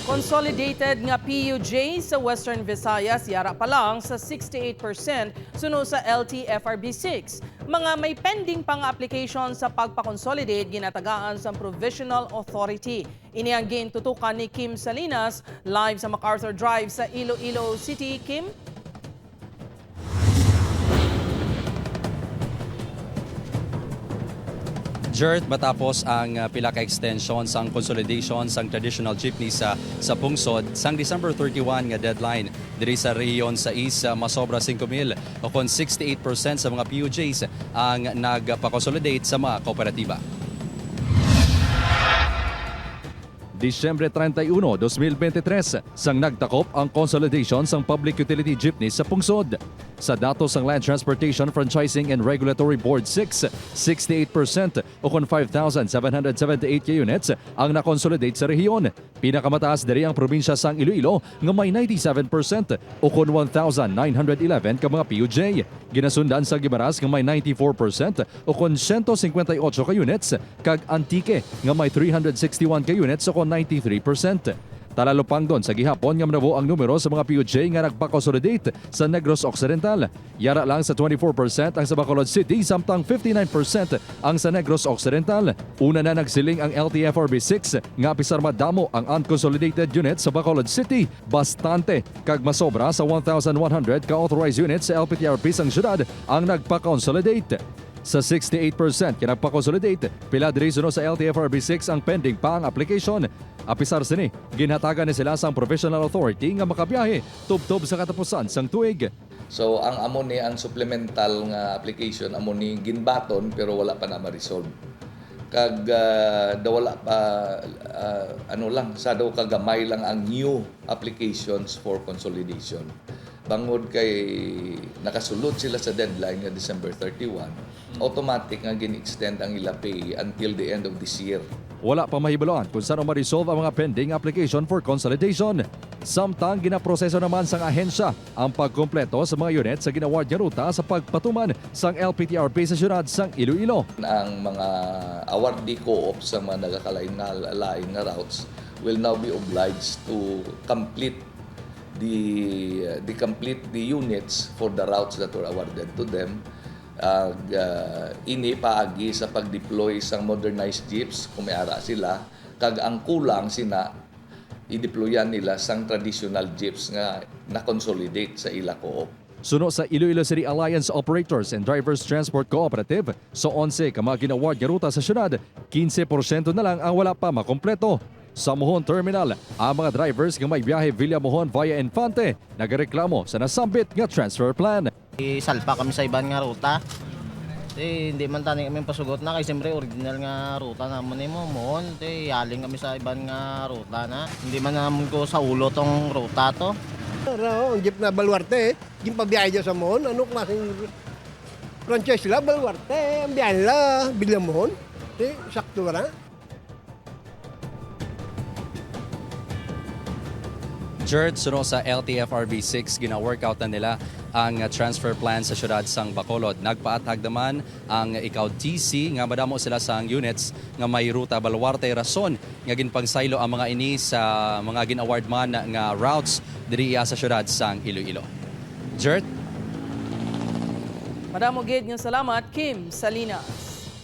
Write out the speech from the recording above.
Consolidated nga PUJ sa Western Visayas, yara pa lang sa 68% suno sa LTFRB-6. Mga may pending pang application sa pagpa-consolidate ginatagaan sa provisional authority. Ini ang gintutukan ni Kim Salinas live sa MacArthur Drive sa Iloilo City. Kim? Jert, matapos ang pila ka extension sang consolidation sang traditional jeepney sa pungsod sang December 31 nga deadline diri sa rehiyon sa East masobra 5,000 o kon 68% sa mga PUJs ang nagpa-consolidate sa mga kooperatiba. Disyembre 31, 2023, sang nagtakop ang consolidation sang public utility jeepney sa pungsod. Sa datos ng Land Transportation Franchising and Regulatory Board 6, 68% o kon 5,778 units ang nakonsolidate sa rehiyon. Pinakamataas diri ang probinsya sang Iloilo nga may 97% o kon 1,911 ka mga PUJ. Ginasundan sa Gimaras nga may 94% o kon 158 ka units kag Antique nga may 361 ka units o kon 93%. Talalupang doon sa gihapon nga manabo ang numero sa mga PUJ nga nagpa-consolidate sa Negros Occidental. Yara lang sa 24% ang sa Bacolod City samtang 59% ang sa Negros Occidental. Una na nagsiling ang LTFRB-6 nga pisar madamo ang unconsolidated units sa Bacolod City. Bastante kag masobra sa 1,100 ka-authorized units sa LPTRP sang syudad ang nagpa-consolidate. Sa 68% kinagpa-consolidate, pila diri suno sa LTFRB-6 ang pending pa ang application. Apisar sini, ginhatagan ni sila sang provisional authority nga makabiyahe tubtob sa katapusan sang tuig. So ang amo ni ang supplemental nga application amo ni ginbaton pero wala pa na ma-resolve. Kag wala pa ano lang sa daw kagamay lang ang new applications for consolidation. Bangod kay nakasulod sila sa deadline nga December 31, automatic nga gin-extend ang ila pay until the end of this year. Wala pa mahibaluan kung saan ma-resolve ang mga pending application for consolidation. Samtang ginaproseso naman sang ahensya ang pagkumpleto sa mga unit sa ginaward nga ruta sa pagpatuman sang LPTRP sa syudad sang Iloilo. Ang mga awardee co-op sa mga nagakalain nga routes will now be obliged to complete the units for the routes that were awarded to them. Ini paagi sa pag-deploy sang modernized jeeps kung may ara sila, kag ang kulang sina i-deployan nila sang traditional jeeps nga na-consolidate sa ila co-op. Suno sa Iloilo City Alliance Operators and Drivers Transport Cooperative, sa 11 ka mga ginaward nga ruta sa syudad, 15% na lang ang wala pa makompleto. Sa Mohon Terminal, ang mga drivers nga may biyahe Villa Mohon via Infante nagareklamo sa nasambit nga transfer plan. Salpa kami sa ibang nga ruta. Hindi man tani kami pasugot na kay siyempre original nga ruta naman mo Mohon. Yaling kami sa ibang nga ruta na. Hindi man naman ko sa ulo tong ruta to. Ang jeep na Baluarte, yung pabiyahe dyan sa Mohon, ano klaseng franchise sila, Baluarte, ang biyahe nila, Villa Mohon. Sakto na. Jert, suno sa LTFRB-6, gina-workout na nila ang transfer plan sa syudad sang Bacolod. Nagpaatag naman ang ikaw TC nga madamo sila sang units nga may ruta Baluarte rason nga ginpangsaylo ang mga ini sa mga gin-award man nga routes diri sa syudad sang Iloilo. Jert? Madamo gid nga salamat, Kim Salinas.